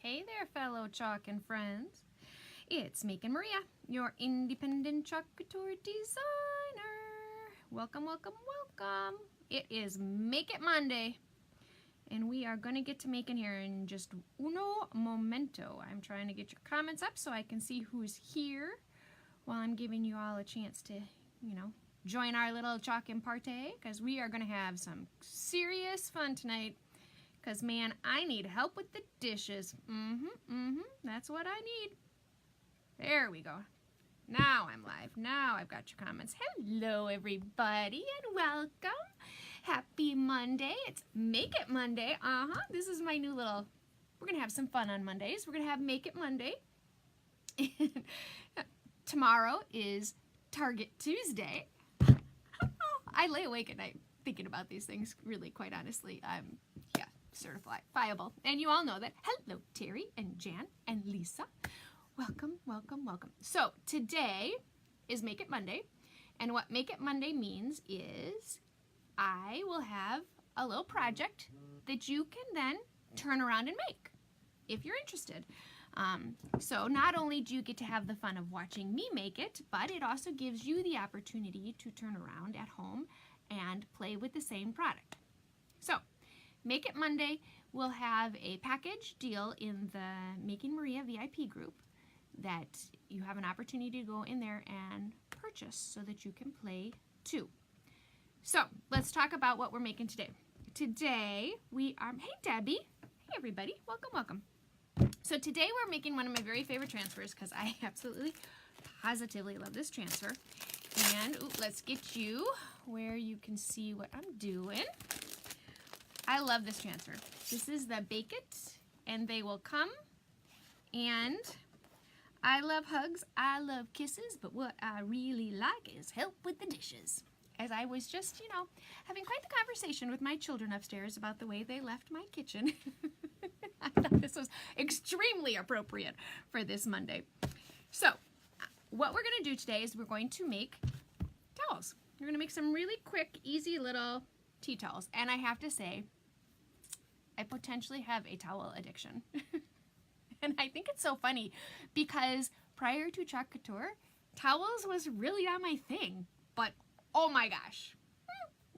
Hey there, fellow chalk and friends. It's Making Maria, your independent chalk couture designer. Welcome, welcome, welcome. It is Make It Monday, and we are going to get to making here in just uno momento. I'm trying to get your comments up so I can see who's here while I'm giving you all a chance to, join our little chalk and party, because we are going to have some serious fun tonight. Because, man, I need help with the dishes. That's what I need. There we go. Now I'm live. Now I've got your comments. Hello, everybody, and welcome. Happy Monday. It's Make It Monday. This is my new little... We're going to have some fun on Mondays. We're going to have Make It Monday. Tomorrow is Target Tuesday. I lay awake at night thinking about these things, really, quite honestly. Certifiable. And you all know that. Hello, Terry and Jan and Lisa. Welcome, welcome, welcome. So today is Make It Monday. And what Make It Monday means is I will have a little project that you can then turn around and make if you're interested. So not only do you get to have the fun of watching me make it, but it also gives you the opportunity to turn around at home and play with the same product. So Make It Monday will have a package deal in the Making Maria VIP group that you have an opportunity to go in there and purchase so that you can play too. So let's talk about what we're making today. Today we are, hey Debbie, hey everybody, welcome, welcome. So today we're making one of my very favorite transfers because I absolutely, positively love this transfer. And let's get you where you can see what I'm doing. I love this transfer. This is the Bake It, and they will come. And I love hugs, I love kisses, but what I really like is help with the dishes. As I was just, having quite the conversation with my children upstairs about the way they left my kitchen. I thought this was extremely appropriate for this Monday. So, what we're going to do today is we're going to make towels. We're going to make some really quick, easy little tea towels. And I have to say, I potentially have a towel addiction. And I think it's so funny because prior to Chalk Couture, towels was really not my thing. But oh my gosh,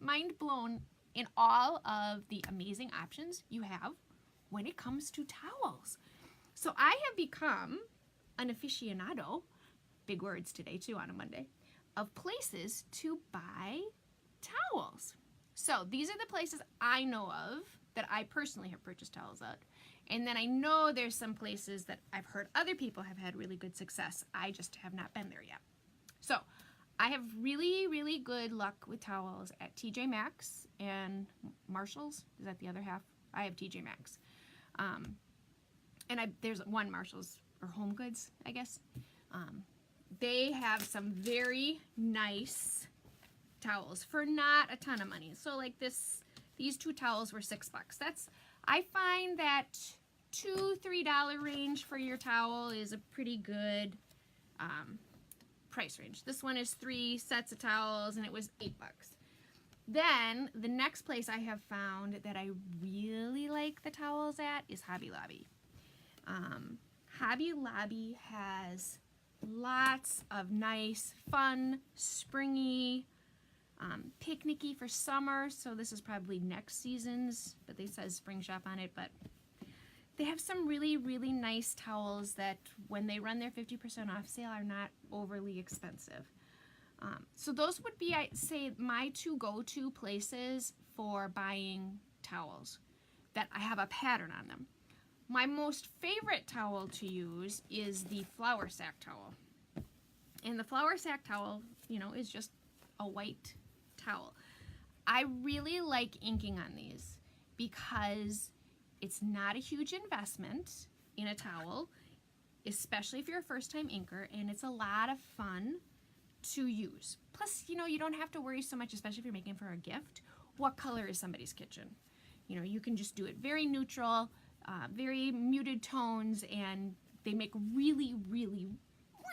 mind blown in all of the amazing options you have when it comes to towels. So I have become an aficionado, big words today too on a Monday, of places to buy towels. So these are the places I know of that I personally have purchased towels at. And then I know there's some places that I've heard other people have had really good success. I just have not been there yet. So I have really, really good luck with towels at TJ Maxx and Marshall's. Is that the other half? I have TJ Maxx. There's one Marshall's or Home Goods, I guess. They have some very nice towels for not a ton of money. So like these two towels were $6. I find that $2–3 range for your towel is a pretty good price range. This one is 3 sets of towels and it was $8. Then the next place I have found that I really like the towels at is Hobby Lobby. Hobby Lobby has lots of nice, fun, springy, picnicky for summer, so this is probably next season's, but they says spring shop on it, but they have some really, really nice towels that when they run their 50% off sale are not overly expensive. So those would be, I'd say, my two go-to places for buying towels that I have a pattern on them. My most favorite towel to use is the flour sack towel. And the flour sack towel, is just a white towel. I really like inking on these because it's not a huge investment in a towel, especially if you're a first-time inker, and it's a lot of fun to use. Plus, you don't have to worry so much, especially if you're making for a gift, what color is somebody's kitchen. You can just do it very neutral, very muted tones, and they make really, really,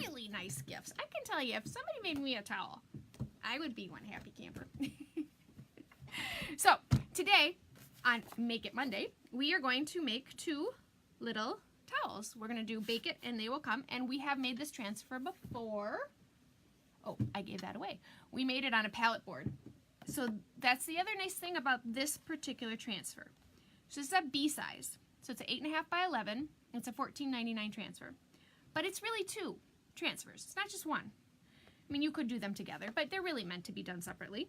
really nice gifts. I can tell you, if somebody made me a towel, I would be one happy camper. So today on Make It Monday, we are going to make two little towels. We're going to do bake it and they will come. And we have made this transfer before. Oh, I gave that away. We made it on a pallet board. So that's the other nice thing about this particular transfer. So this is a B size. So it's an 8.5 by 11. It's a $14.99 transfer. But it's really 2 transfers. It's not just one. I mean, you could do them together, but they're really meant to be done separately.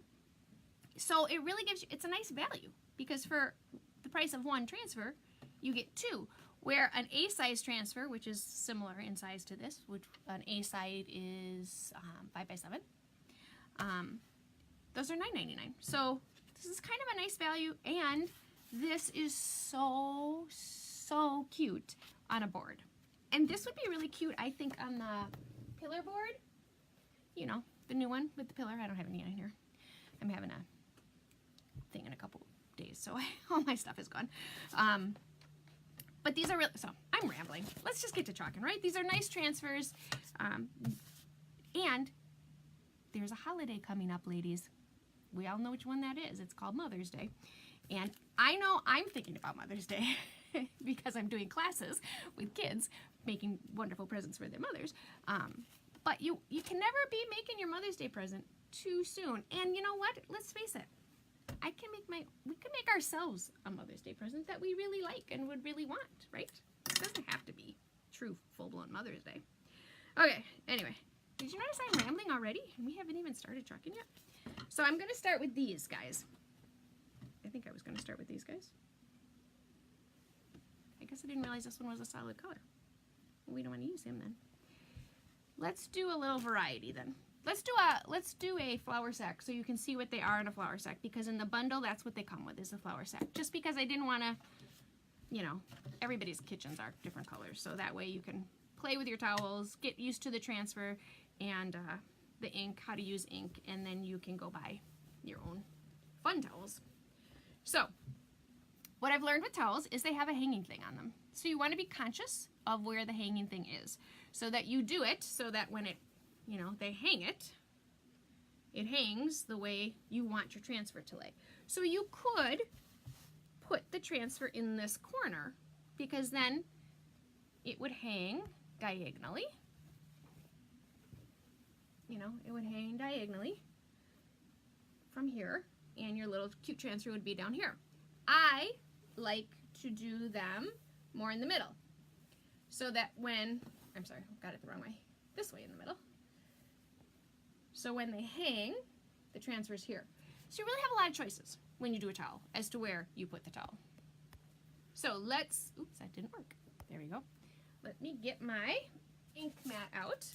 So it really gives you, it's a nice value because for the price of 1 transfer, you get 2. Where an A size transfer, which is similar in size to this, which an A side is 5 by 7, those are $9.99. So this is kind of a nice value, and this is so cute on a board. And this would be really cute, I think, on the pillar board. You know, the new one with the pillar. I don't have any on here. I'm having a thing in a couple days, so all my stuff is gone. But these are really, so I'm rambling. Let's just get to chalking, right? These are nice transfers. And there's a holiday coming up, ladies. We all know which one that is. It's called Mother's Day. And I know I'm thinking about Mother's Day because I'm doing classes with kids making wonderful presents for their mothers. But you can never be making your Mother's Day present too soon. And you know what? Let's face it. We can make ourselves a Mother's Day present that we really like and would really want, right? It doesn't have to be true full-blown Mother's Day. Okay, anyway. Did you notice I'm rambling already? And we haven't even started chalking yet. So I'm going to start with these guys. I think I was going to start with these guys. I guess I didn't realize this one was a solid color. Well, we don't want to use him then. Let's do a little variety then. Let's do a flour sack so you can see what they are in a flour sack, because in the bundle that's what they come with, is a flour sack. Just because I didn't want to, you know, everybody's kitchens are different colors, so that way you can play with your towels, get used to the transfer and the ink, how to use ink, and then you can go buy your own fun towels. So what I've learned with towels is they have a hanging thing on them. So you want to be conscious of where the hanging thing is so that you do it so that when it, you know, they hang it, it hangs the way you want your transfer to lay. So you could put the transfer in this corner because then it would hang diagonally. You know, it would hang diagonally from here, and your little cute transfer would be down here. I like to do them more in the middle so that when, I'm sorry, got it the wrong way, this way in the middle. So when they hang, the transfer's here. So you really have a lot of choices when you do a towel as to where you put the towel. So let's, oops, that didn't work. There we go. Let me get my ink mat out,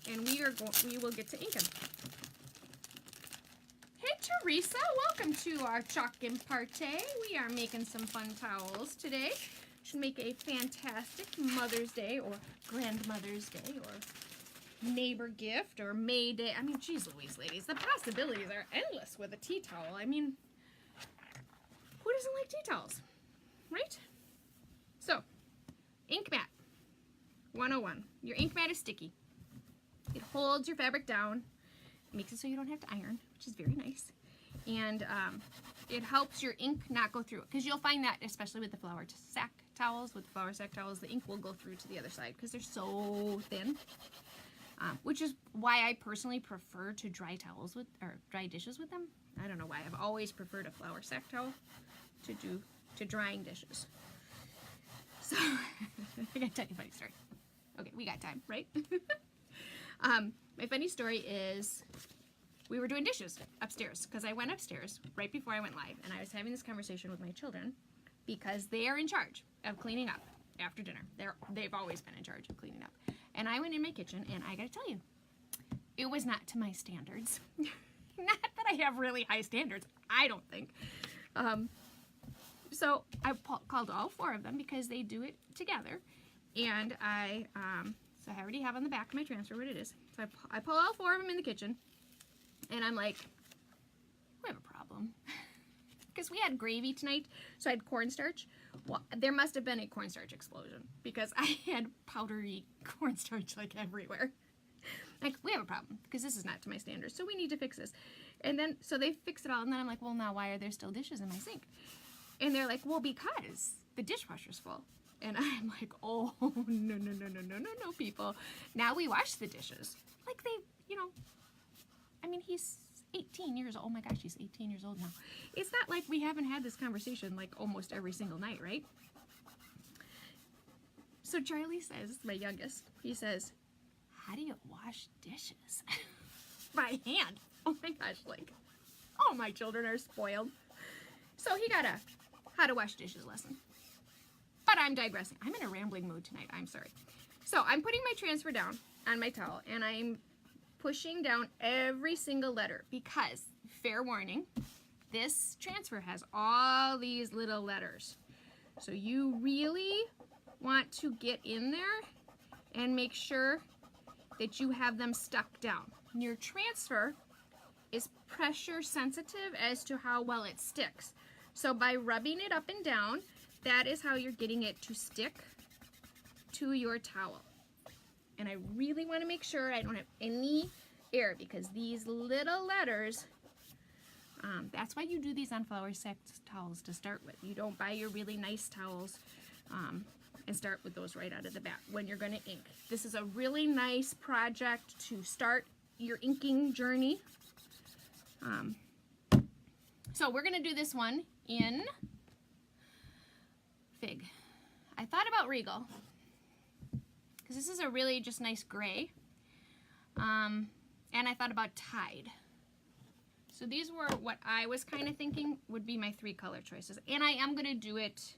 and we will get to inking. Hey Teresa, welcome to our Chalk and Partay. We are making some fun towels today. Should make a fantastic Mother's Day or Grandmother's Day or neighbor gift or May Day. I mean, geez Louise, ladies, the possibilities are endless with a tea towel. I mean, who doesn't like tea towels, right? So, ink mat 101. Your ink mat is sticky. It holds your fabric down, makes it so you don't have to iron, which is very nice, and it helps your ink not go through it, because you'll find that especially with the flour sack towels, the ink will go through to the other side because they're so thin. Which is why I personally prefer to dry towels with, or dry dishes with them. I don't know why. I've always preferred a flour sack towel to drying dishes. So, I gotta tell you a funny story. Okay, we got time, right? My funny story is we were doing dishes upstairs, because I went upstairs right before I went live, and I was having this conversation with my children because they are in charge of cleaning up after dinner. They've always been in charge of cleaning up. And I went in my kitchen, and I gotta tell you, it was not to my standards. Not that I have really high standards, I don't think. So I called all 4 of them because they do it together. And so I already have on the back of my transfer what it is. So I pull all 4 of them in the kitchen, and I'm like, we have a problem. Because we had gravy tonight, so I had cornstarch. Well, there must have been a cornstarch explosion because I had powdery cornstarch like everywhere. Like, we have a problem because this is not to my standards, so we need to fix this. And then, so they fix it all, and then I'm like, well, now why are there still dishes in my sink? And they're like, well, because the dishwasher's full. And I'm like, oh, no, people. Now we wash the dishes. Like they, you know, I mean, he's 18 years old. Oh my gosh, he's 18 years old now. It's not like we haven't had this conversation like almost every single night, right? So Charlie says, my youngest, he says, how do you wash dishes? By hand. Oh my gosh, like, oh, my children are spoiled. So he got a how to wash dishes lesson. But I'm digressing. I'm in a rambling mood tonight. I'm sorry. So I'm putting my transfer down on my towel, and I'm pushing down every single letter because, fair warning, this transfer has all these little letters. So you really want to get in there and make sure that you have them stuck down. Your transfer is pressure sensitive as to how well it sticks. So by rubbing it up and down, that is how you're getting it to stick to your towel. And I really want to make sure I don't have any air because these little letters, that's why you do these on flour sack towels to start with. You don't buy your really nice towels and start with those right out of the bat when you're going to ink. This is a really nice project to start your inking journey. So we're going to do this one in Fig. I thought about Regal because this is a really just nice gray. And I thought about Tide. So these were what I was kind of thinking would be my 3 color choices. And I am going to do it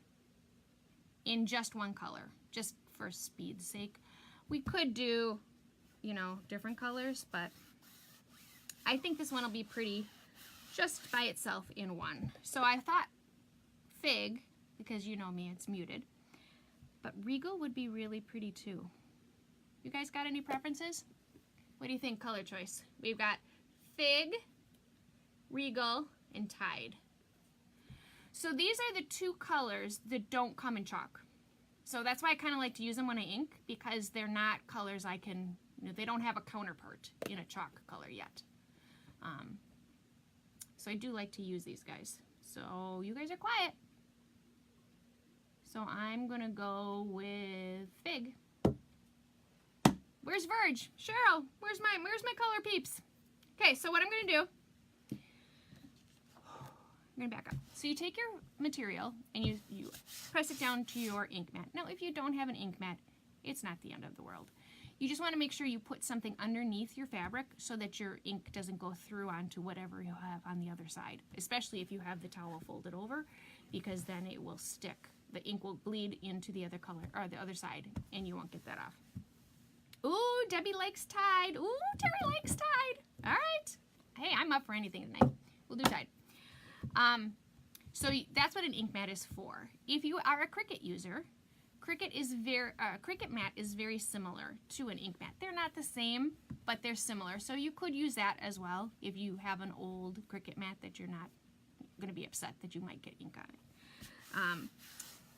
in just one color, just for speed's sake. We could do, you know, different colors, but I think this one will be pretty just by itself in one. So I thought Fig, because you know me, it's muted, but Regal would be really pretty too. You guys got any preferences? What do you think color choice? We've got Fig, Regal, and Tide. So these are the 2 colors that don't come in chalk. So that's why I kind of like to use them when I ink, because they're not colors I can, you know, they don't have a counterpart in a chalk color yet. So I do like to use these guys. So you guys are quiet. So I'm gonna go with Fig. Where's Verge? Cheryl, where's my color peeps? Okay, so what I'm gonna do, I'm gonna back up. So you take your material and you press it down to your ink mat. Now if you don't have an ink mat, it's not the end of the world. You just want to make sure you put something underneath your fabric so that your ink doesn't go through onto whatever you have on the other side, especially if you have the towel folded over, because then it will stick. The ink will bleed into the other color or the other side and you won't get that off. Ooh, Debbie likes Tide. Ooh, Terry likes Tide. All right. Hey, I'm up for anything tonight. We'll do Tide. So that's what an ink mat is for. If you are a Cricut user, Cricut mat is very similar to an ink mat. They're not the same, but they're similar. So you could use that as well if you have an old Cricut mat that you're not going to be upset that you might get ink on it.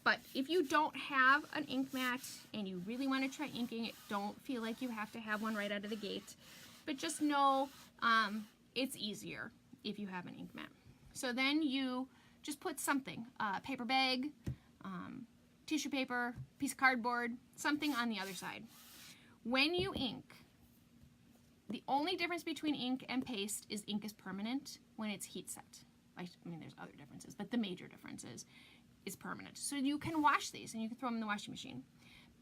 But if you don't have an ink mat and you really want to try inking it, don't feel like you have to have one right out of the gate. But just know it's easier if you have an ink mat. So then you just put something, paper bag, tissue paper, piece of cardboard, something on the other side. When you ink, the only difference between ink and paste is ink is permanent when it's heat set. I mean, there's other differences, but the major difference is it's permanent. So you can wash these and you can throw them in the washing machine.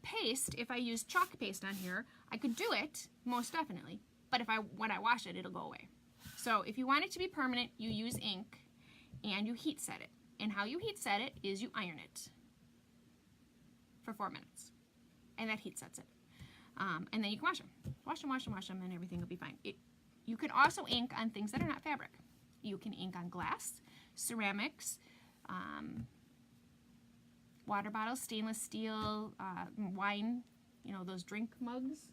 Paste, if I use chalk paste on here, I could do it, most definitely, but when I wash it, it'll go away. So if you want it to be permanent, you use ink and you heat set it. And how you heat set it is you iron it for 4 minutes, and that heat sets it. And then you can wash them. Wash them, and everything will be fine. You can also ink on things that are not fabric. You can ink on glass, ceramics, water bottles, stainless steel, wine, you know, those drink mugs.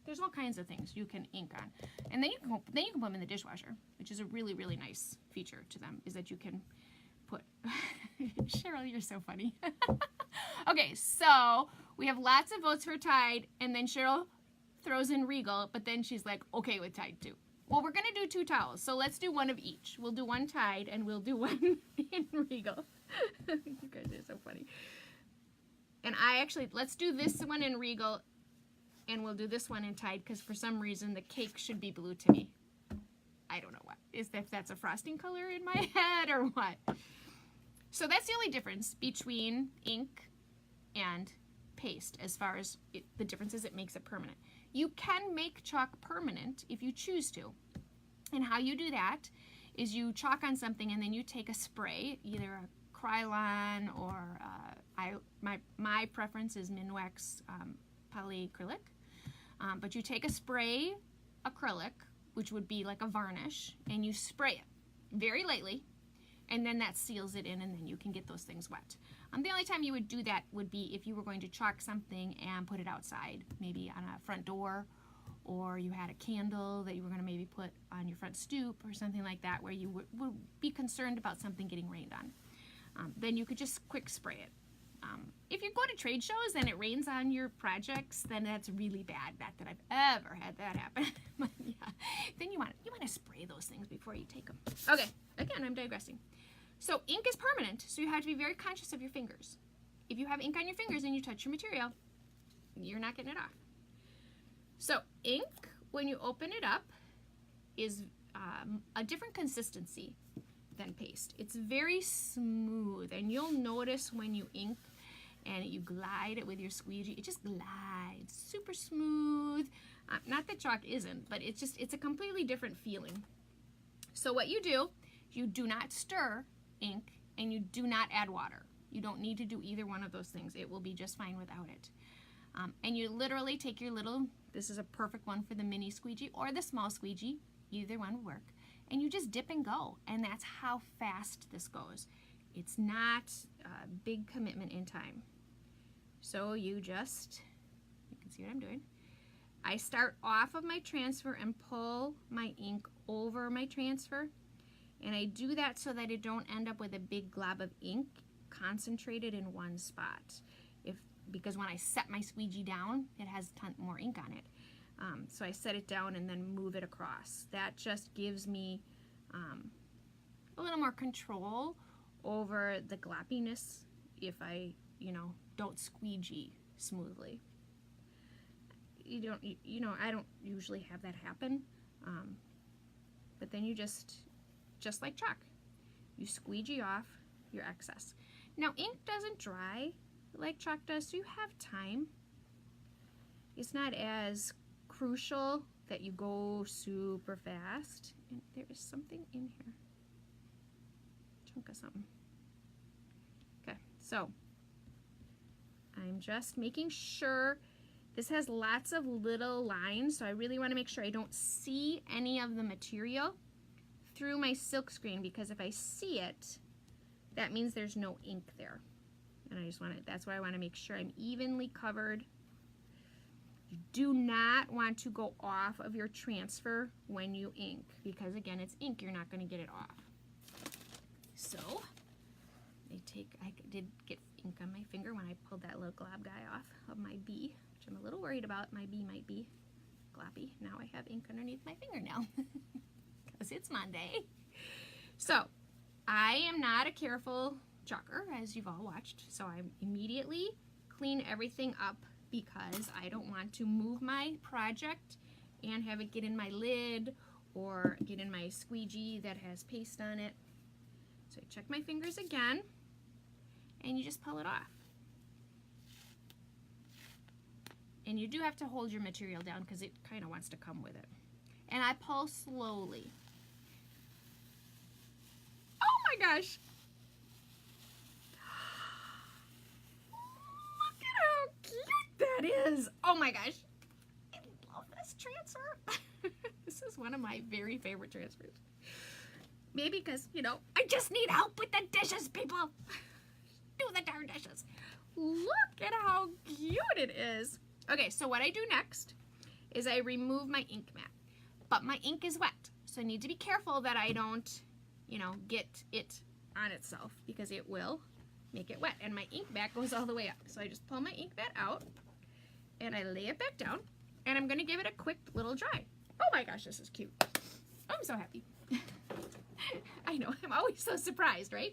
There's all kinds of things you can ink on. And then you can put them in the dishwasher, which is a really, really nice feature to them, is that you can put... Cheryl, you're so funny. Okay, so we have lots of votes for Tide, and then Cheryl throws in Regal, but then she's like, okay with Tide too. Well, we're going to do 2 towels, so let's do one of each. We'll do one Tide, and we'll do one in Regal. You guys are so funny. And I actually, let's do this one in Regal, and we'll do this one in Tide, because for some reason the cake should be blue to me. I don't know what. If that's a frosting color in my head or what. So that's the only difference between ink and paste as far as the difference is it makes it permanent. You can make chalk permanent if you choose to. And how you do that is you chalk on something and then you take a spray, either a Krylon or my preference is Minwax polyacrylic. But you take a spray acrylic, which would be like a varnish, and you spray it very lightly, and then that seals it in, and then you can get those things wet. The only time you would do that would be if you were going to chalk something and put it outside, maybe on a front door, or you had a candle that you were going to maybe put on your front stoop or something like that, where you would be concerned about something getting rained on. Then you could just quick spray it. If you go to trade shows and it rains on your projects, then that's really bad. Not that I've ever had that happen. But yeah, then you want to spray those things before you take them. Okay, again, I'm digressing. So ink is permanent, so you have to be very conscious of your fingers. If you have ink on your fingers and you touch your material, you're not getting it off. So ink, when you open it up, is a different consistency than paste. It's very smooth, and you'll notice when you ink and you glide it with your squeegee, it just glides super smooth. Not that chalk isn't, but it's a completely different feeling. So what you do not stir ink, and you do not add water. You don't need to do either one of those things. It will be just fine without it. And you literally take your little, this is a perfect one for the mini squeegee or the small squeegee, either one will work, and you just dip and go, and that's how fast this goes. It's not a big commitment in time. So you can see what I'm doing. I start off of my transfer and pull my ink over my transfer, and I do that so that I don't end up with a big glob of ink concentrated in one spot. Because when I set my squeegee down, it has a ton more ink on it. So I set it down and then move it across. That just gives me a little more control over the gloppiness if I, don't squeegee smoothly. I don't usually have that happen, but then you just like chalk, you squeegee off your excess. Now ink doesn't dry like chalk does, so you have time. It's not as crucial that you go super fast. And there is something in here, chunk of something. Okay, so I'm just making sure. This has lots of little lines, so I really want to make sure I don't see any of the material through my silk screen, because if I see it, that means there's no ink there. And that's why I want to make sure I'm evenly covered. You do not want to go off of your transfer when you ink, because again, it's ink, you're not going to get it off. So I did get ink on my finger when I pulled that little glob guy off of my bee, which I'm a little worried about. My bee might be gloppy. Now I have ink underneath my fingernail because it's Monday. So I am not a careful chalker, as you've all watched, so I immediately clean everything up because I don't want to move my project and have it get in my lid or get in my squeegee that has paste on it. So I check my fingers again, and you just pull it off. And you do have to hold your material down because it kind of wants to come with it. And I pull slowly. Oh my gosh! That is, oh my gosh, I love this transfer. This is one of my very favorite transfers. Maybe because, I just need help with the dishes, people. Do the darn dishes. Look at how cute it is. Okay, so what I do next is I remove my ink mat. But my ink is wet, so I need to be careful that I don't, get it on itself, because it will make it wet. And my ink mat goes all the way up. So I just pull my ink mat out, and I lay it back down, and I'm going to give it a quick little dry. Oh my gosh, this is cute. I'm so happy. I know, I'm always so surprised, right?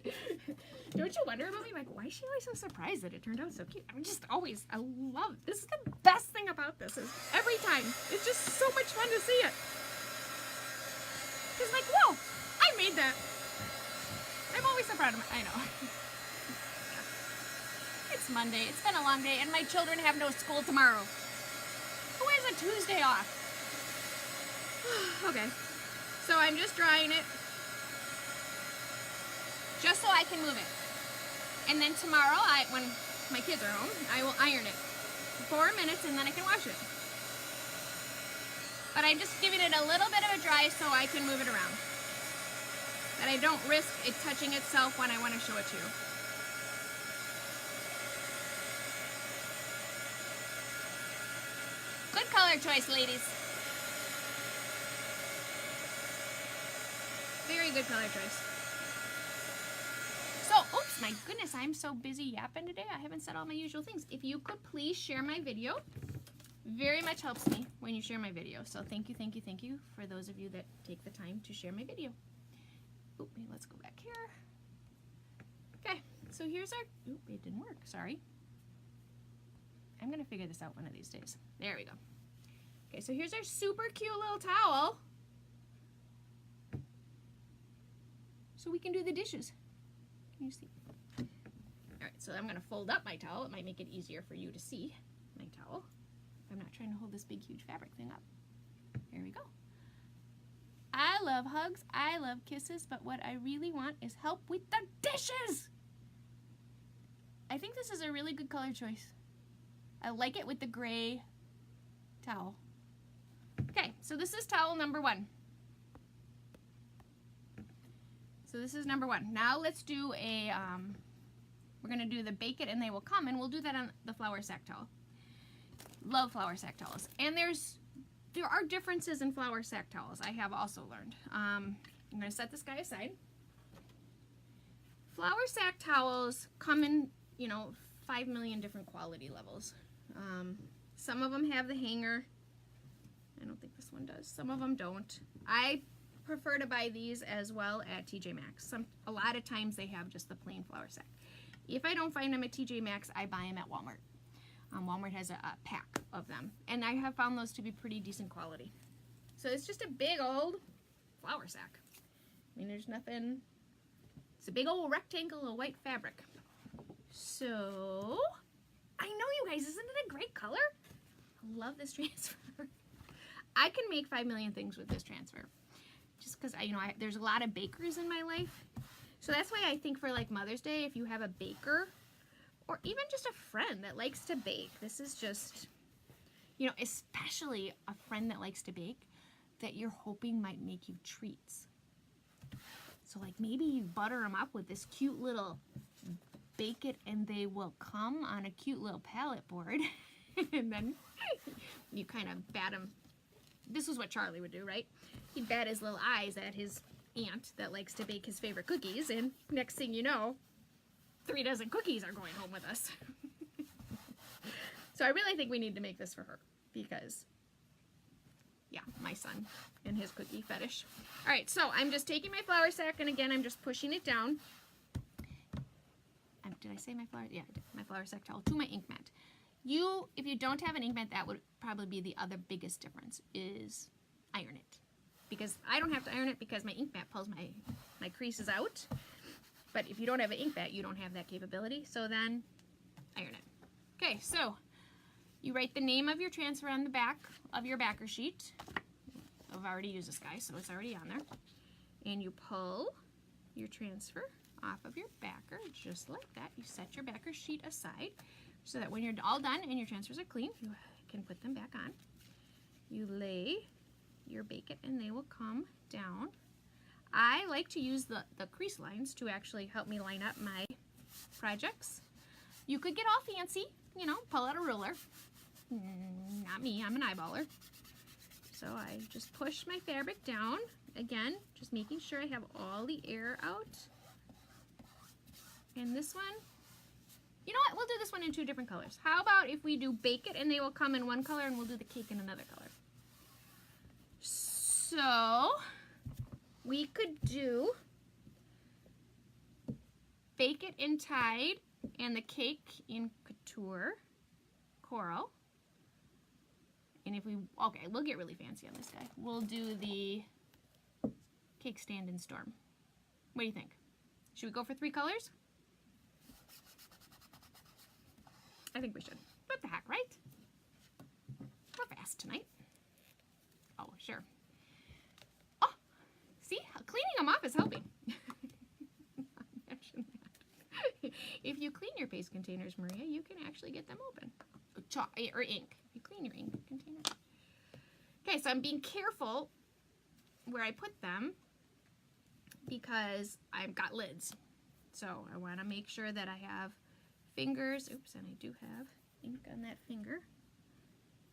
Don't you wonder about me? Like, why is she always so surprised that it turned out so cute? I'm just always, I love, this is the best thing about this is every time, it's just so much fun to see it. It's like, whoa, I made that. I'm always so proud of I know. Yeah. It's Monday, it's been a long day, and my children have no school tomorrow. Who has a Tuesday off? Okay, so I'm just drying it just so I can move it. And then tomorrow, when my kids are home, I will iron it 4 minutes and then I can wash it. But I'm just giving it a little bit of a dry so I can move it around. That I don't risk it touching itself when I want to show it to you. Good color choice, ladies. Very good color choice. So, oops, my goodness, I'm so busy yapping today. I haven't said all my usual things. If you could please share my video. Very much helps me when you share my video. So thank you, thank you, thank you for those of you that take the time to share my video. Oop, let's go back here. Okay, so here's our, oop, it didn't work, sorry. I'm gonna figure this out one of these days. There we go. Okay, so here's our super cute little towel. So we can do the dishes. Can you see? All right, so I'm gonna fold up my towel. It might make it easier for you to see my towel. I'm not trying to hold this big, huge fabric thing up. There we go. I love hugs, I love kisses, but what I really want is help with the dishes. I think this is a really good color choice. I like it with the gray towel. Okay, so this is towel number 1. So this is number 1. Now let's do a, we're gonna do the bake it and they will come, and we'll do that on the flour sack towel. Love flour sack towels. And there are differences in flour sack towels, I have also learned. I'm gonna set this guy aside. Flour sack towels come in, 5 million different quality levels. Some of them have the hanger. I don't think this one does. Some of them don't. I prefer to buy these as well at TJ Maxx. A lot of times they have just the plain flour sack. If I don't find them at TJ Maxx, I buy them at Walmart. Walmart has a pack of them, and I have found those to be pretty decent quality. So it's just a big old flour sack. I mean, there's nothing, it's a big old rectangle of white fabric. So, I know you guys, isn't it a great color? I love this transfer. I can make 5 million things with this transfer. Just because, there's a lot of bakers in my life. So that's why I think for like Mother's Day, if you have a baker, or even just a friend that likes to bake, this is just, especially a friend that likes to bake that you're hoping might make you treats. So like maybe you butter them up with this cute little bake it and they will come on a cute little palette board. And then you kind of bat him. This is what Charlie would do, right? He'd bat his little eyes at his aunt that likes to bake his favorite cookies, and next thing you know, 3 dozen cookies are going home with us. So I really think we need to make this for her because, yeah, my son and his cookie fetish. All right, so I'm just taking my flour sack, and again, I'm just pushing it down. Did I say my flour? Yeah, I did. My flour sack towel to my ink mat. If you don't have an ink mat, that would probably be the other biggest difference, is iron it. Because I don't have to iron it because my ink mat pulls my creases out. But if you don't have an ink mat, you don't have that capability. So then, iron it. Okay, so you write the name of your transfer on the back of your backer sheet. I've already used this guy, so it's already on there. And you pull your transfer off of your backer, just like that. You set your backer sheet aside so that when you're all done and your transfers are clean, you can put them back on. You lay your bake it and they will come down. I like to use the crease lines to actually help me line up my projects. You could get all fancy, pull out a ruler. Not me, I'm an eyeballer. So I just push my fabric down. Again, just making sure I have all the air out. And this one, you know what? We'll do this one in 2 different colors. How about if we do bake it and they will come in one color, and we'll do the cake in another color. So we could do Bake It in Tide and the Cake in Couture Coral. And if we, okay, we'll get really fancy on this guy. We'll do the Cake Stand in Storm. What do you think? Should we go for 3 colors? I think we should. What the heck, right? We're fast tonight. Oh, sure. Oh, see? Cleaning them off is helping. Imagine that. If you clean your paste containers, Maria, you can actually get them open. Or ink. If you clean your ink containers. Okay, so I'm being careful where I put them because I've got lids. So I want to make sure that I have fingers. Oops, and I do have ink on that finger.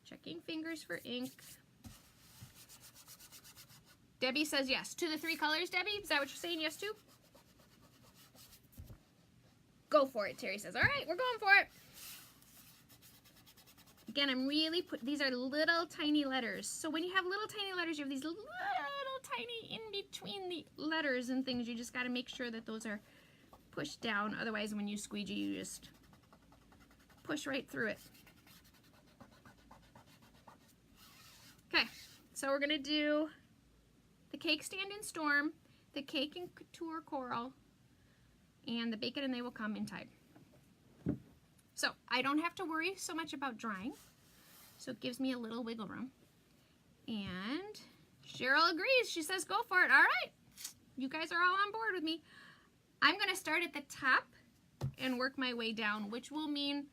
Checking fingers for ink. Debbie says yes. To the 3 colors, Debbie? Is that what you're saying yes to? Go for it, Terry says. All right, we're going for it. Again, I'm really these are little tiny letters. So when you have little tiny letters, you have these little tiny in between the letters and things. You just got to make sure that those are pushed down. Otherwise, when you squeegee, you just push right through it. Okay, so we're going to do the Cake Stand in Storm, the Cake in Couture Coral, and the Bake It and They Will Come in Tide. So I don't have to worry so much about drying, so it gives me a little wiggle room. And Cheryl agrees. She says go for it. All right, you guys are all on board with me. I'm going to start at the top and work my way down, which will mean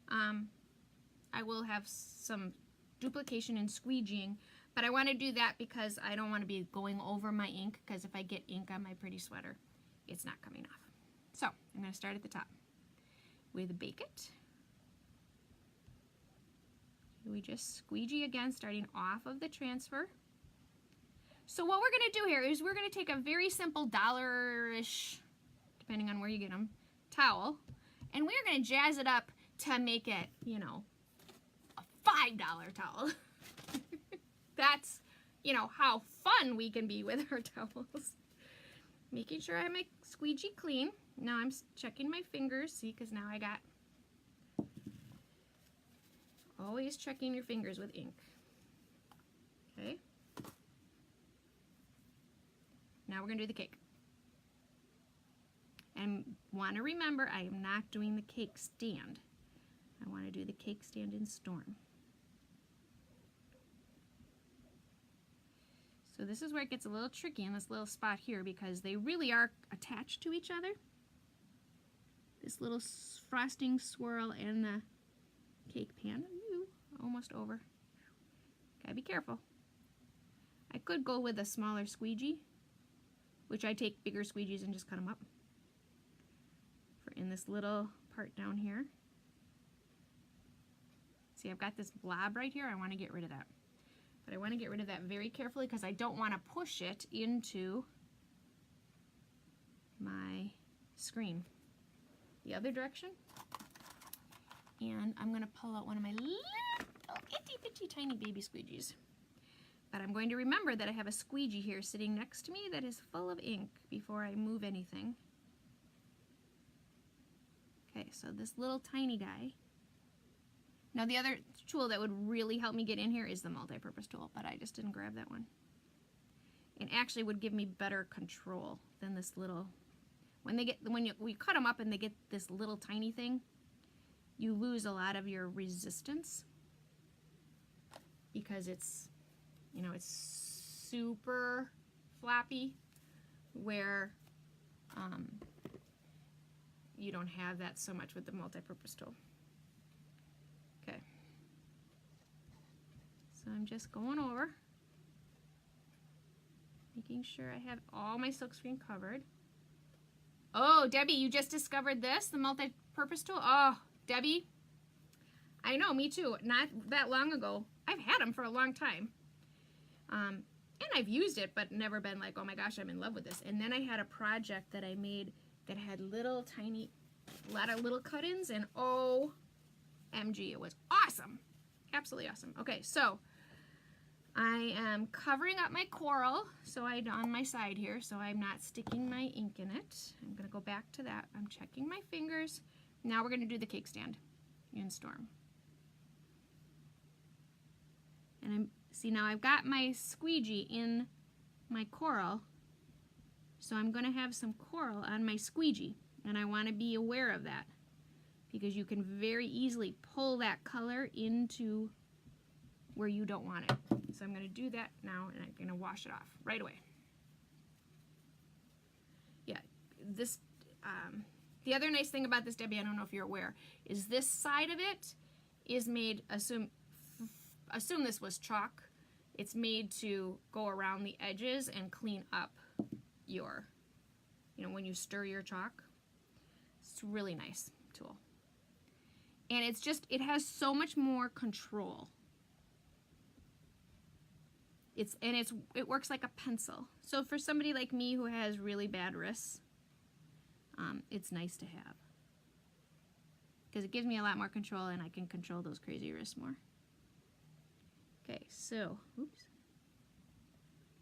I will have some duplication and squeegeeing, but I want to do that because I don't want to be going over my ink, because if I get ink on my pretty sweater, it's not coming off. So I'm going to start at the top with Bake It. We just squeegee again, starting off of the transfer. So what we're going to do here is we're going to take a very simple $1-ish, depending on where you get them, towel, and we're going to jazz it up to make it, you know, a $5 towel. That's, you know, how fun we can be with our towels. Making sure I have my squeegee clean. Now I'm checking my fingers, see, because now I got, always checking your fingers with ink. Okay. Now we're going to do the cake. And want to remember, I am not doing the cake stand. I want to do the Cake Stand in Storm. So this is where it gets a little tricky in this little spot here, because they really are attached to each other. This little frosting swirl and the cake pan. Ooh, almost over. Gotta be careful. I could go with a smaller squeegee, which I take bigger squeegees and just cut them up. For in this little part down here. See, I've got this blob right here. I want to get rid of that. But I want to get rid of that very carefully because I don't want to push it into my screen. The other direction. And I'm going to pull out one of my little itty bitty tiny baby squeegees. But I'm going to remember that I have a squeegee here sitting next to me that is full of ink before I move anything. Okay, so this little tiny guy. Now the other tool that would really help me get in here is the multi-purpose tool, but I just didn't grab that one. And actually would give me better control than this little, when you cut them up and they get this little tiny thing, you lose a lot of your resistance because it's, you know, it's super floppy where you don't have that so much with the multi-purpose tool. Okay, so I'm just going over, making sure I have all my silkscreen covered. Oh, Debbie, you just discovered this, the multi-purpose tool? Oh, Debbie, I know, me too, not that long ago. I've had them for a long time. And I've used it, but never been like, oh my gosh, I'm in love with this. And then I had a project that I made that had little tiny, a lot of little cut-ins, and OMG, it was awesome. Absolutely awesome. Okay, so I am covering up my coral on my side here, so I'm not sticking my ink in it. I'm going to go back to that. I'm checking my fingers. Now we're going to do the cake stand in Storm. And see, now I've got my squeegee in my coral, so I'm going to have some coral on my squeegee, and I want to be aware of that because you can very easily pull that color into where you don't want it. So I'm going to do that now, and I'm going to wash it off right away. Yeah, this, the other nice thing about this, Debbie, I don't know if you're aware, is this side of it is made, assume this was chalk, it's made to go around the edges and clean up your, when you stir your chalk. It's a really nice tool. And it's just, it has so much more control. It works like a pencil. So for somebody like me who has really bad wrists, it's nice to have. Because it gives me a lot more control and I can control those crazy wrists more. Okay, so, oops.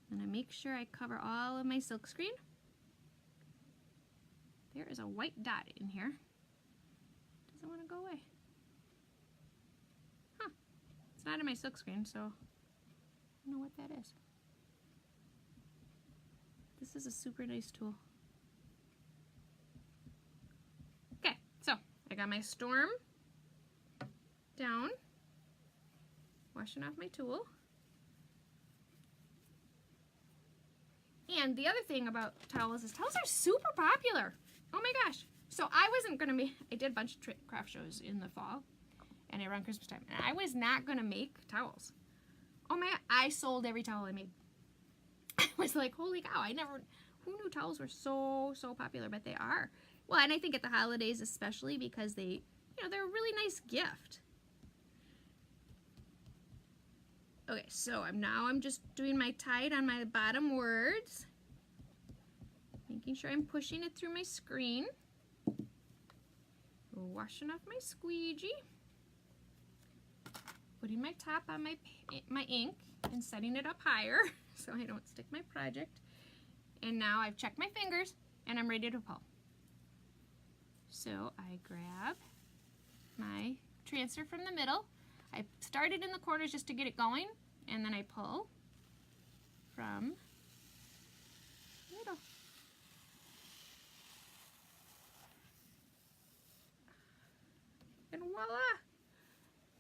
And I make sure I cover all of my silk screen. There is a white dot in here. Doesn't want to go away. Huh. It's not in my silk screen, so I don't know what that is. This is a super nice tool. Okay, so I got my Storm down, washing off my tool. And the other thing about towels is towels are super popular. Oh my gosh. So I wasn't going to make, I did a bunch of craft shows in the fall and around Christmas time, and I was not going to make towels. Oh my, I sold every towel I made. I was like, holy cow, who knew towels were so popular, but they are. Well, and I think at the holidays especially because they, they're a really nice gift. Okay, so I'm just doing my tide on my bottom words, making sure I'm pushing it through my screen, washing off my squeegee, putting my top on my ink and setting it up higher so I don't stick my project. And now I've checked my fingers and I'm ready to pull. So I grab my transfer from the middle. I started in the corners just to get it going, and then I pull from the middle. And voila!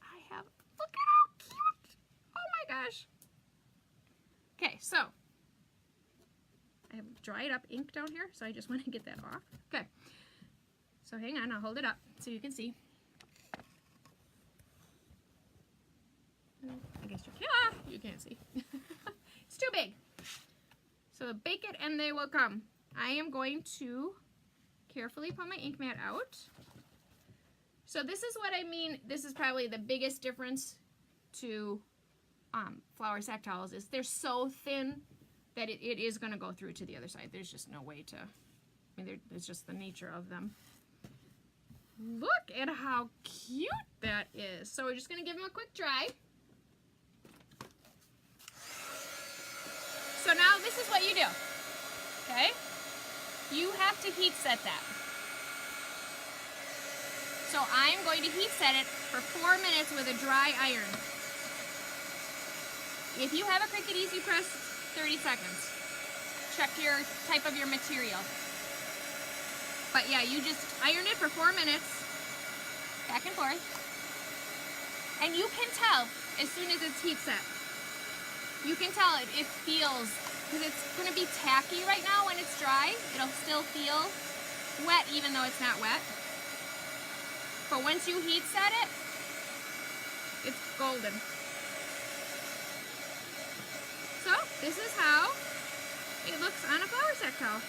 I have, look at how cute! Oh my gosh! Okay, so I have dried up ink down here, so I just want to get that off. Okay, so hang on, I'll hold it up so you can see. I guess you can't see. It's too big. So bake it and they will come. I am going to carefully pull my ink mat out. So this is what I mean. This is probably the biggest difference to flour sack towels is they're so thin that it is going to go through to the other side. There's just no way to, it's just the nature of them. Look at how cute that is. So we're just going to give them a quick dry. So now this is what you do, okay? You have to heat set that. So I'm going to heat set it for 4 minutes with a dry iron. If you have a Cricut Easy Press, 30 seconds. Check your type of your material. But yeah, you just iron it for 4 minutes, back and forth. And you can tell as soon as it's heat set. You can tell it feels, because it's going to be tacky right now when it's dry. It'll still feel wet even though it's not wet. But once you heat set it, it's golden. So this is how it looks on a flour sack towel.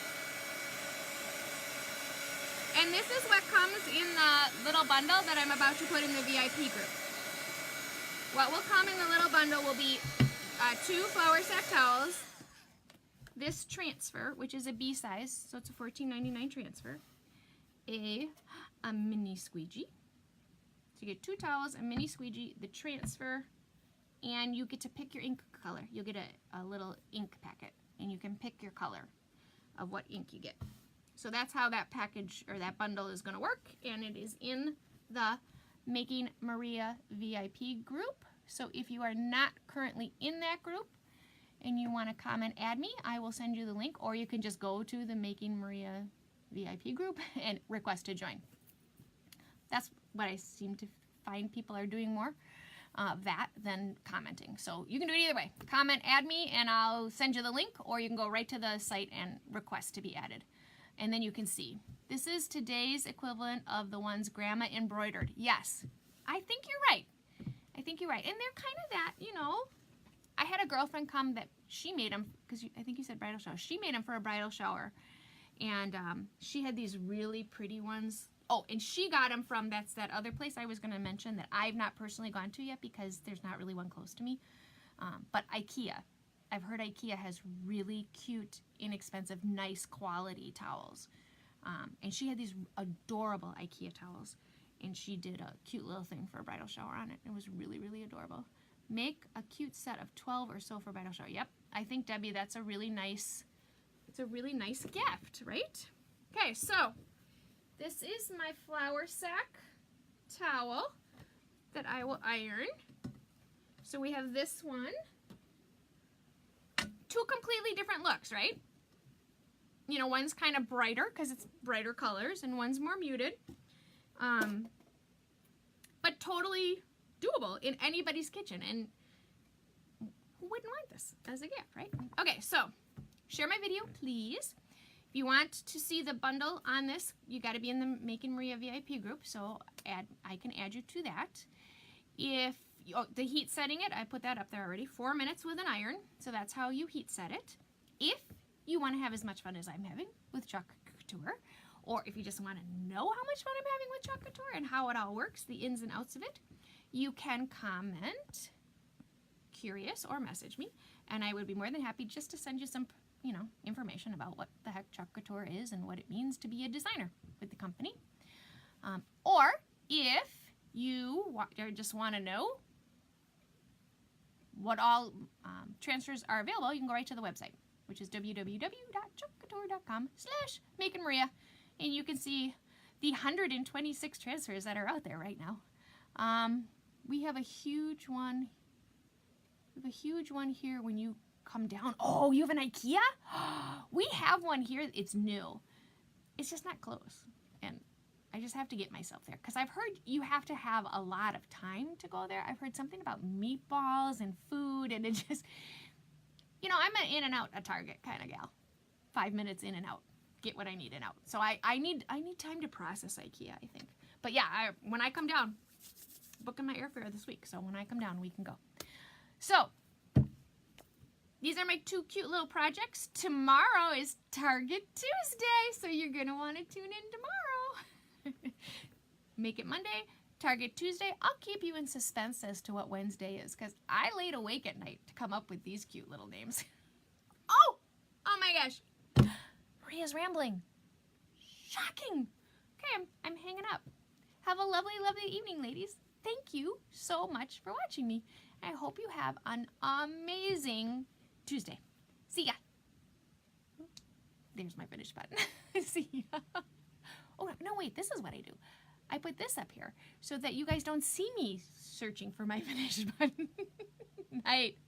And this is what comes in the little bundle that I'm about to put in the VIP group. What will come in the little bundle will be 2 flour sack towels, this transfer, which is a B size, so it's a $14.99 transfer, a mini squeegee. So you get 2 towels, a mini squeegee, the transfer, and you get to pick your ink color. You'll get a little ink packet, and you can pick your color of what ink you get. So that's how that package or that bundle is going to work, and it is in the Making Maria VIP group. So if you are not currently in that group and you want to comment, add me, I will send you the link, or you can just go to the Making Maria VIP group and request to join. That's what I seem to find people are doing more, that than commenting. So you can do it either way. Comment, add me, and I'll send you the link, or you can go right to the site and request to be added. And then you can see. This is today's equivalent of the ones Grandma embroidered. Yes, I think you're right. I think you're right. And they're kind of that, you know. I had a girlfriend come that she made them, because I think you said bridal shower. She made them for a bridal shower. And she had these really pretty ones. Oh, and she got them from, that's that other place I was going to mention that I've not personally gone to yet because there's not really one close to me. But IKEA. I've heard IKEA has really cute, inexpensive, nice quality towels. And she had these adorable IKEA towels. And she did a cute little thing for a bridal shower on it. It was really, really adorable. Make a cute set of 12 or so for bridal shower. Yep, I think, Debbie, that's a really nice, it's a really nice gift, right? Okay, so this is my flour sack towel that I will iron. So we have this one. Two completely different looks, right? You know, one's kind of brighter because it's brighter colors, and one's more muted. But totally doable in anybody's kitchen, and who wouldn't want this as a gift, right? Okay, so share my video, please. If you want to see the bundle on this, you got to be in the Making Maria VIP group, so I can add you to that. If the heat setting it, I put that up there already, 4 minutes with an iron, so that's how you heat set it. If you want to have as much fun as I'm having with Chalk Couture, or if you just want to know how much fun I'm having with Chalk Couture and how it all works, the ins and outs of it, you can comment, curious, or message me, and I would be more than happy just to send you some, you know, information about what the heck Chalk Couture is and what it means to be a designer with the company. Or if you just want to know what all transfers are available, you can go right to the website, which is www.chalkcouture.com/MakeItMaria, and you can see the 126 transfers that are out there right now. We have a huge one. We have a huge one here when you come down. Oh, you have an IKEA? We have one here. It's new. It's just not close, and I just have to get myself there because I've heard you have to have a lot of time to go there. I've heard something about meatballs and food, and it just, you know, I'm an in and out a Target kind of gal. 5 minutes in and out, get what I need and out. So I need time to process IKEA, I think. But yeah, when I come down, booking my airfare this week. So when I come down, we can go. So these are my two cute little projects. Tomorrow is Target Tuesday, so you're gonna want to tune in tomorrow. Make It Monday, Target Tuesday. I'll keep you in suspense as to what Wednesday is because I laid awake at night to come up with these cute little names. Oh my gosh. Maria's rambling. Shocking. Okay, I'm hanging up. Have a lovely, lovely evening, ladies. Thank you so much for watching me. I hope you have an amazing Tuesday. See ya. There's my finish button. See ya. Oh, no, wait, this is what I do. I put this up here so that you guys don't see me searching for my finish button. Night.